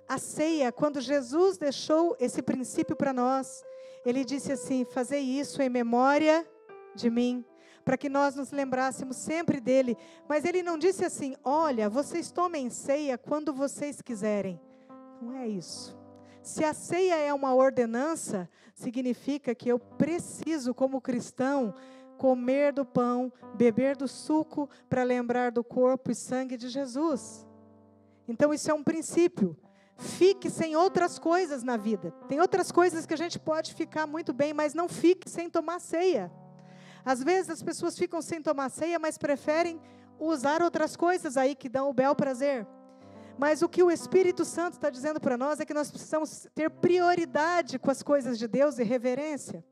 a ceia, quando Jesus deixou esse princípio para nós, Ele disse assim: fazei isso em memória de mim, para que nós nos lembrássemos sempre dele. Mas Ele não disse assim: olha, vocês tomem ceia quando vocês quiserem. Não é isso. Se a ceia é uma ordenança, significa que eu preciso, como cristão, comer do pão, beber do suco, para lembrar do corpo e sangue de Jesus. Então isso é um princípio. Fique sem outras coisas na vida. Tem outras coisas que a gente pode ficar muito bem, mas não fique sem tomar ceia. Às vezes as pessoas ficam sem tomar ceia, mas preferem usar outras coisas aí que dão o bel prazer. Mas o que o Espírito Santo está dizendo para nós é que nós precisamos ter prioridade com as coisas de Deus e reverência.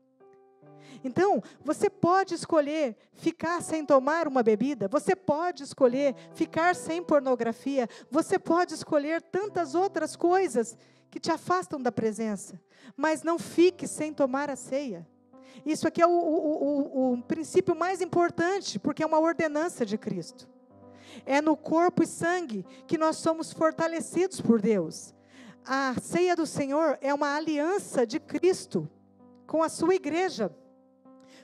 Então, você pode escolher ficar sem tomar uma bebida, você pode escolher ficar sem pornografia, você pode escolher tantas outras coisas que te afastam da presença, mas não fique sem tomar a ceia. Isso aqui é o princípio mais importante, porque é uma ordenança de Cristo. É no corpo e sangue que nós somos fortalecidos por Deus. A ceia do Senhor é uma aliança de Cristo com a sua igreja,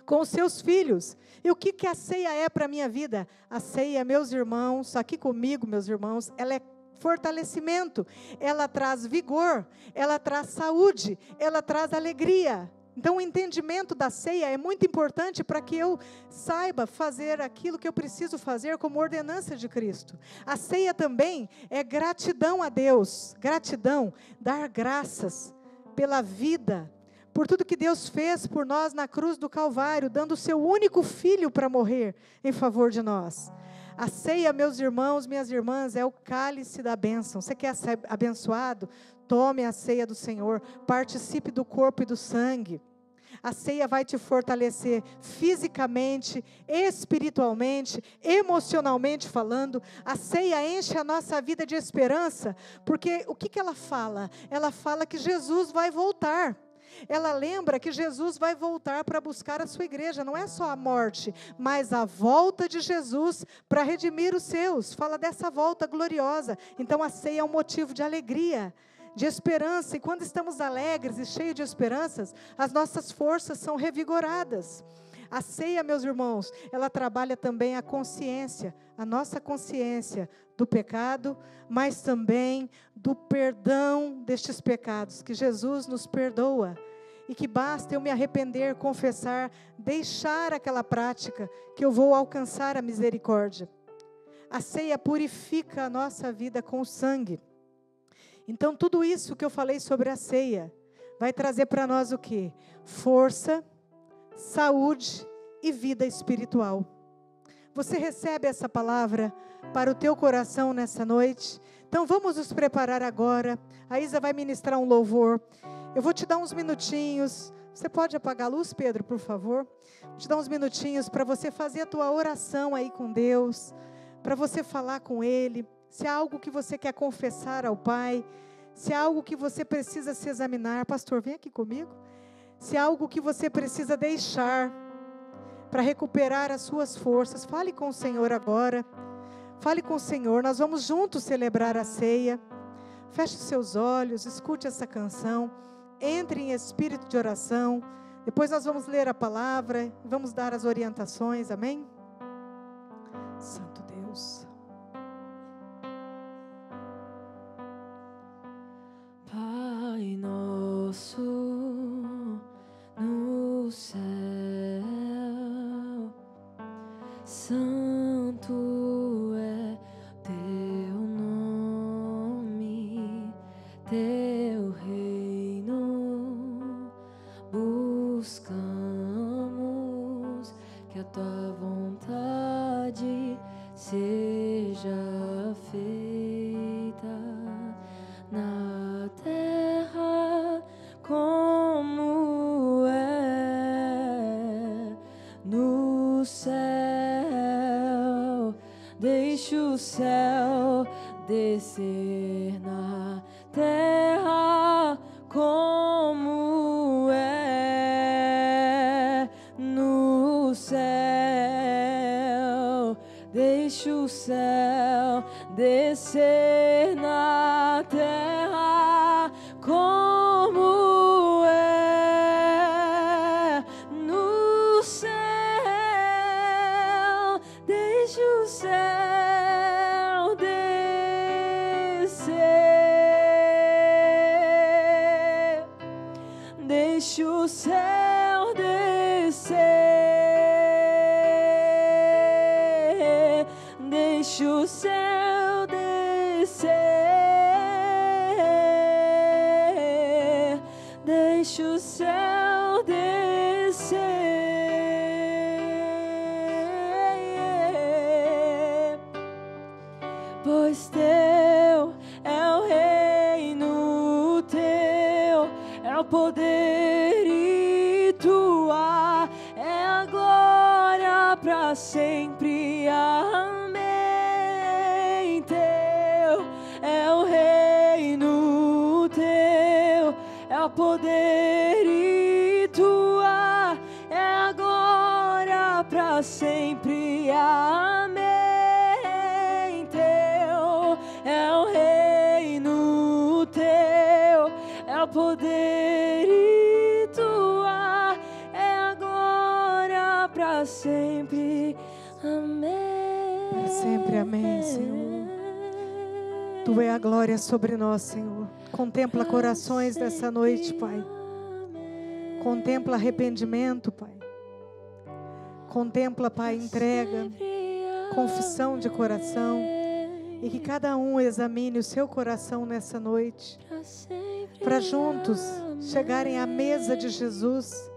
com os seus filhos. E o que a ceia é para a minha vida? A ceia, meus irmãos, aqui comigo, meus irmãos, ela é fortalecimento, ela traz vigor, ela traz saúde, ela traz alegria. Então, o entendimento da ceia é muito importante para que eu saiba fazer aquilo que eu preciso fazer como ordenança de Cristo. A ceia também é gratidão a Deus, gratidão, dar graças pela vida, por tudo que Deus fez por nós na cruz do Calvário, dando o seu único filho para morrer em favor de nós. A ceia, meus irmãos, minhas irmãs, é o cálice da bênção. Você quer ser abençoado? Tome a ceia do Senhor, participe do corpo e do sangue. A ceia vai te fortalecer fisicamente, espiritualmente, emocionalmente falando. A ceia enche a nossa vida de esperança, porque o que ela fala? Ela fala que Jesus vai voltar. Ela lembra que Jesus vai voltar para buscar a sua igreja. Não é só a morte, mas a volta de Jesus para redimir os seus. Fala dessa volta gloriosa. Então a ceia é um motivo de alegria, de esperança. E quando estamos alegres e cheios de esperanças, as nossas forças são revigoradas. A ceia, meus irmãos, ela trabalha também a consciência, a nossa consciência do pecado, mas também do perdão destes pecados, que Jesus nos perdoa, e que basta eu me arrepender, confessar, deixar aquela prática, que eu vou alcançar a misericórdia. A ceia purifica a nossa vida com o sangue. Então, tudo isso que eu falei sobre a ceia, vai trazer para nós o quê? Força, saúde e vida espiritual. Você recebe essa palavra para o teu coração nessa noite? Então vamos nos preparar agora. A Isa vai ministrar um louvor. Eu vou te dar uns minutinhos. Você pode apagar a luz, Pedro, por favor? Vou te dar uns minutinhos para você fazer a tua oração aí com Deus, para você falar com Ele. Se há algo que você quer confessar ao Pai, se há algo que você precisa se examinar. Pastor, vem aqui comigo. Se há algo que você precisa deixar para recuperar as suas forças, fale com o Senhor agora. Fale com o Senhor. Nós vamos juntos celebrar a ceia. Feche os seus olhos, escute essa canção. Entre em espírito de oração. Depois nós vamos ler a palavra, vamos dar as orientações. Amém? Santo Deus. Pai nosso no céu, santo é teu nome, teu reino buscamos, que a tua vontade seja feita na terra como é no céu. Deixa o céu descer na terra como é no céu. Deixa o céu descer na terra como é no céu. Deixa o céu descer. Deixa o céu descer. Deixa o céu descer. Deixa o céu descer. Pois teu é o reino, teu é o poder e tua para sempre. Amém. Teu é o reino, teu é o poder e tua é a glória para sempre. Amém. Teu é o reino, teu é o poder e tua é a glória para sempre. Amém. Para sempre, amém, Senhor. Tu é a glória sobre nós, Senhor. Contempla corações nessa noite, Pai. Contempla arrependimento, Pai. Contempla, Pai, entrega, confissão de coração. E que cada um examine o seu coração nessa noite. Para juntos chegarem à mesa de Jesus.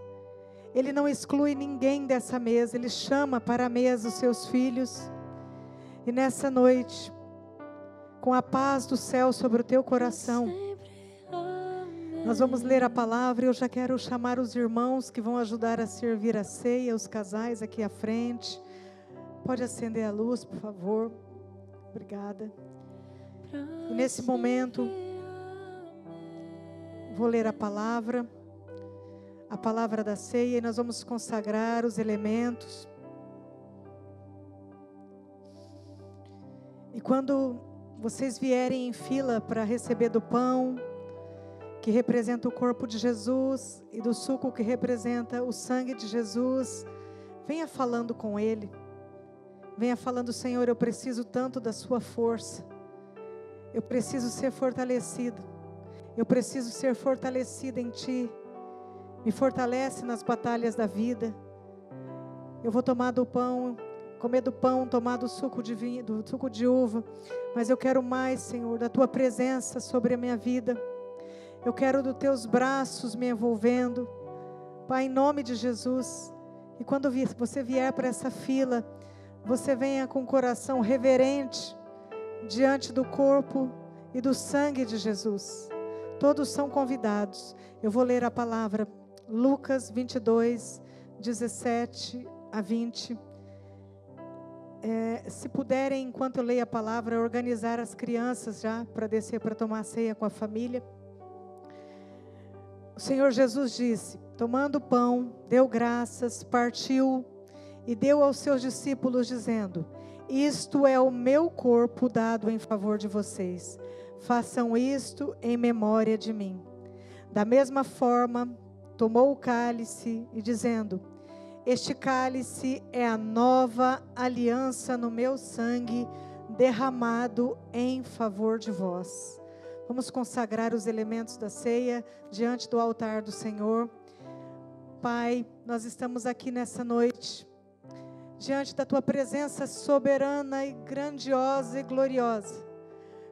Ele não exclui ninguém dessa mesa. Ele chama para a mesa os seus filhos. E nessa noite, com a paz do céu sobre o teu coração, nós vamos ler a palavra. Eu já quero chamar os irmãos que vão ajudar a servir a ceia, os casais aqui à frente. Pode acender a luz, por favor. Obrigada. E nesse momento, vou ler a palavra da ceia, e nós vamos consagrar os elementos. E quando vocês vierem em fila para receber do pão, que representa o corpo de Jesus, e do suco que representa o sangue de Jesus, venha falando com Ele. Venha falando: Senhor, eu preciso tanto da sua força. Eu preciso ser fortalecido. Eu preciso ser fortalecida em Ti. Me fortalece nas batalhas da vida. Eu vou tomar do pão, comer do pão, tomar do suco de vinho, do suco de uva. Mas eu quero mais, Senhor, da Tua presença sobre a minha vida. Eu quero dos Teus braços me envolvendo. Pai, em nome de Jesus. E quando você vier para essa fila, você venha com o coração reverente diante do corpo e do sangue de Jesus. Todos são convidados. Eu vou ler a palavra, Lucas 22, 17 a 20. Se puderem, enquanto eu leio a palavra, organizar as crianças já para descer para tomar ceia com a família. O Senhor Jesus disse, tomando o pão, deu graças, partiu e deu aos seus discípulos, dizendo: isto é o meu corpo dado em favor de vocês. Façam isto em memória de mim. Da mesma forma, tomou o cálice e dizendo: este cálice é a nova aliança no meu sangue, derramado em favor de vós. Vamos consagrar os elementos da ceia diante do altar do Senhor. Pai, nós estamos aqui nessa noite, diante da Tua presença soberana e grandiosa e gloriosa.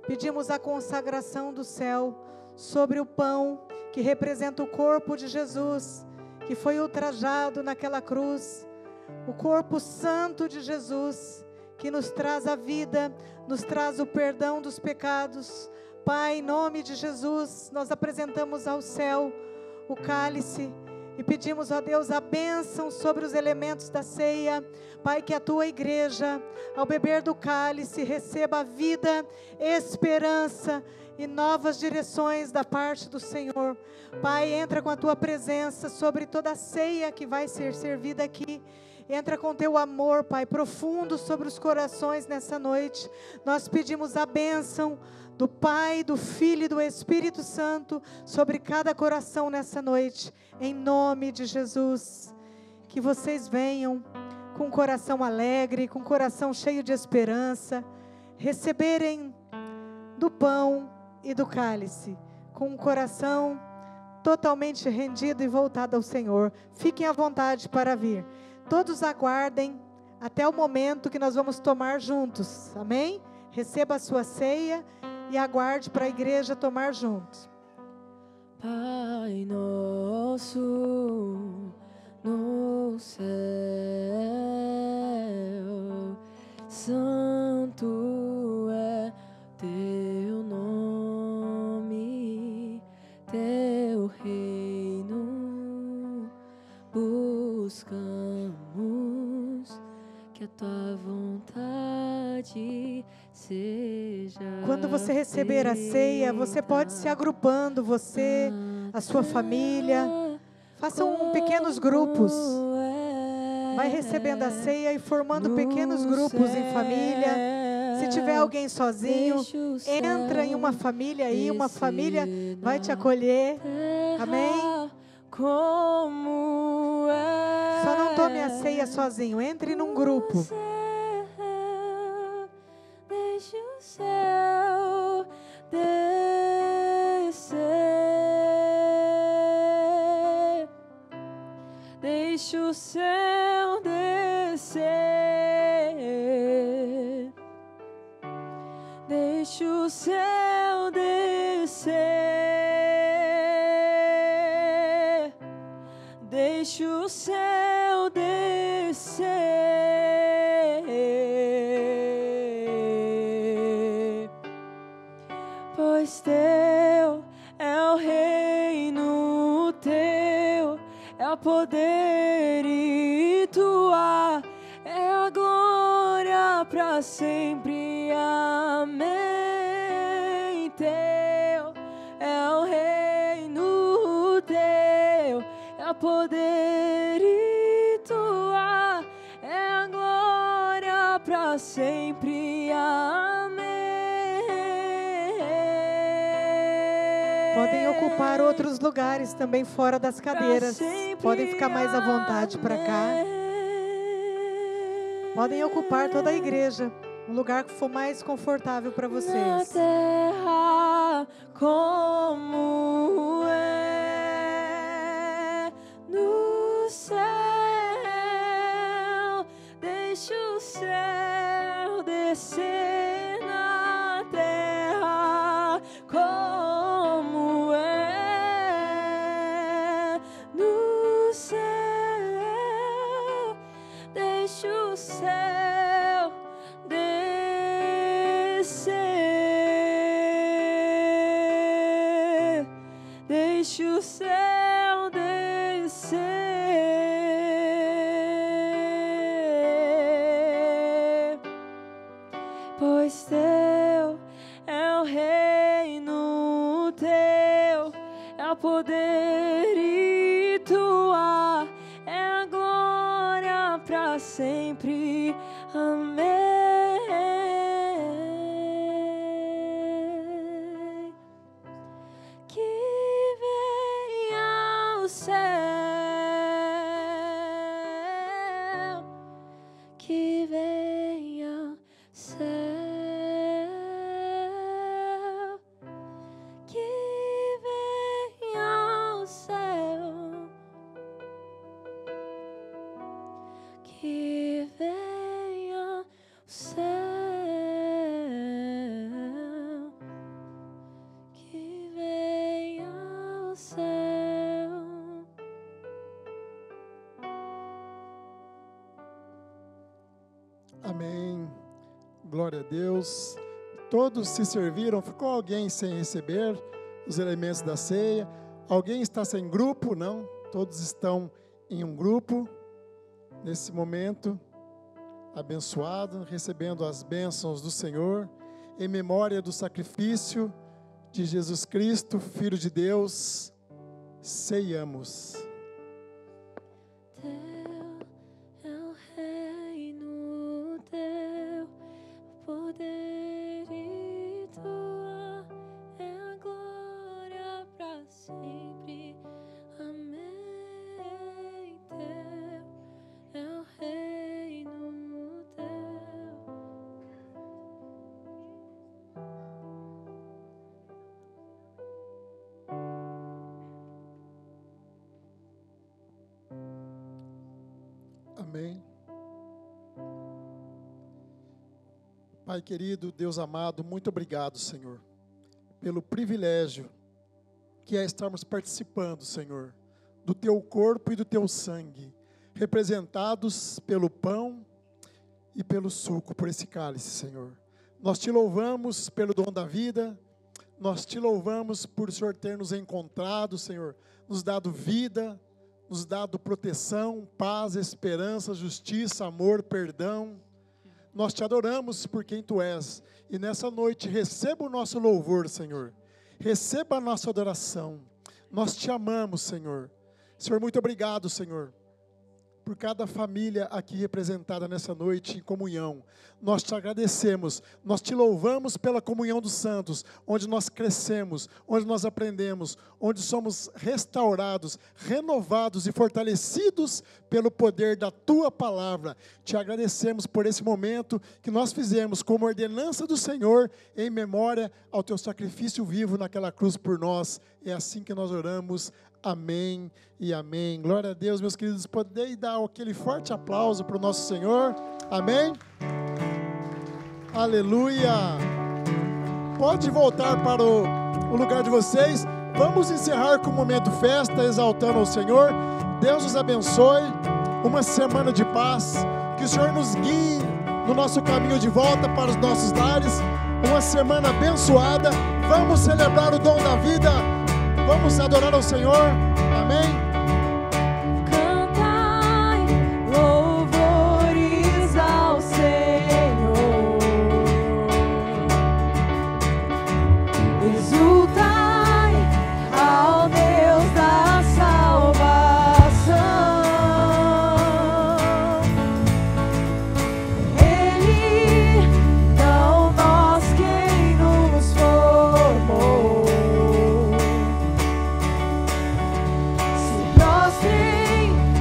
Pedimos a consagração do céu sobre o pão que representa o corpo de Jesus, que foi ultrajado naquela cruz, o corpo santo de Jesus, que nos traz a vida, nos traz o perdão dos pecados. Pai, em nome de Jesus, nós apresentamos ao céu o cálice e pedimos a Deus a bênção sobre os elementos da ceia. Pai, que a Tua igreja, ao beber do cálice, receba vida, esperança e novas direções da parte do Senhor. Pai, entra com a Tua presença sobre toda a ceia que vai ser servida aqui. Entra com Teu amor, Pai, profundo sobre os corações nessa noite. Nós pedimos a bênção do Pai, do Filho e do Espírito Santo sobre cada coração nessa noite, em nome de Jesus. Que vocês venham com o coração alegre, com o coração cheio de esperança, receberem do pão e do cálice, com o coração totalmente rendido e voltado ao Senhor. Fiquem à vontade para vir. Todos aguardem até o momento que nós vamos tomar juntos, amém? Receba a sua ceia e aguarde para a igreja tomar juntos. Pai nosso no céu, santo é teu nome, teu reino buscamos, que que a tua vontade seja. Quando você receber a ceia, você pode se agrupando, você, a sua família. Façam pequenos grupos. Vai recebendo a ceia e formando pequenos grupos em família. Se tiver alguém sozinho, entra em uma família aí, uma família vai te acolher. Amém? Como é. Só não tome a ceia sozinho, entre num grupo. Deixa o céu descer. Deixa o céu descer. Deixa o céu descer. Deixa o céu descer. Pois teu é o reino, teu é o poder e tua é a glória para sempre. Amém. Teu é o reino, teu é o poder e tua é a glória para sempre. Amém. Podem ocupar outros lugares também fora das cadeiras. Podem ficar mais à vontade para cá. Podem ocupar toda a igreja, um lugar que for mais confortável para Na vocês. terra como é no céu, deixa o céu descer na terra como é no céu, deixa o céu descer, deixa o céu descer, pois teu é o reino, teu é o poder e tua é a glória para sempre. Amém. Que venha o céu, que venha o céu, que venha o céu, que venha o céu, que venha o céu. Amém. Glória a Deus. Todos se serviram. Ficou alguém sem receber os elementos da ceia? Alguém está sem grupo? Não. Todos estão em um grupo. Nesse momento, abençoado, recebendo as bênçãos do Senhor, em memória do sacrifício de Jesus Cristo, Filho de Deus, ceiamos. Teu é o reino, teu poder e tua é a glória para sempre. Amém. Teu é o reino, teu. Amém. Pai querido, Deus amado, muito obrigado, Senhor, pelo privilégio que é estarmos participando, Senhor, do Teu corpo e do Teu sangue, representados pelo pão e pelo suco, por esse cálice, Senhor. Nós Te louvamos pelo dom da vida, nós Te louvamos por o Senhor ter nos encontrado, Senhor, nos dado vida, nos dado proteção, paz, esperança, justiça, amor, perdão. Nós te adoramos por quem tu és. E nessa noite receba o nosso louvor, Senhor. Receba a nossa adoração. Nós te amamos, Senhor. Senhor, muito obrigado, Senhor, por cada família aqui representada nessa noite em comunhão. Nós te agradecemos, nós te louvamos pela comunhão dos santos, onde nós crescemos, onde nós aprendemos, onde somos restaurados, renovados e fortalecidos pelo poder da tua palavra. Te agradecemos por esse momento que nós fizemos como ordenança do Senhor, em memória ao teu sacrifício vivo naquela cruz por nós. É assim que nós oramos. Amém e amém. Glória a Deus, meus queridos. Podem dar aquele forte aplauso para o nosso Senhor. Amém? Aleluia. Pode voltar para o lugar de vocês. Vamos encerrar com um momento festa, exaltando ao Senhor. Deus os abençoe. Uma semana de paz. Que o Senhor nos guie no nosso caminho de volta para os nossos lares. Uma semana abençoada. Vamos celebrar o dom da vida. Vamos adorar ao Senhor, amém? Cantai louvores ao Senhor, exultai ao Deus da salvação. Ele, não nós quem nos formou.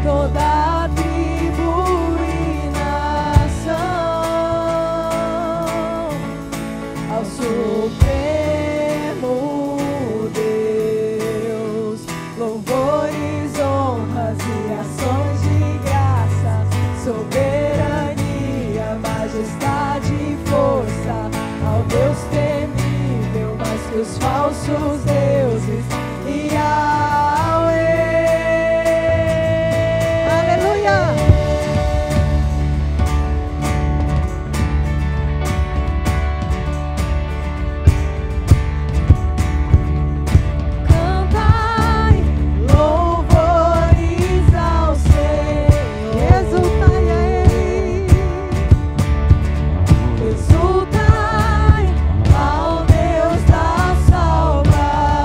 Toda tribo e nação ao Supremo Deus, louvores, honras e ações de graça, soberania, majestade e força ao Deus temível, mais que os falsos deuses e ao exultai ao Deus da salvação.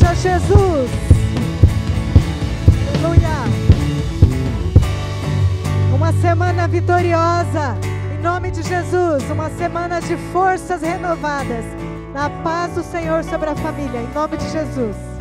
a Jesus. Aleluia. Uma semana vitoriosa, em nome de Jesus. Uma semana de forças renovadas. Na paz do Senhor sobre a família, em nome de Jesus.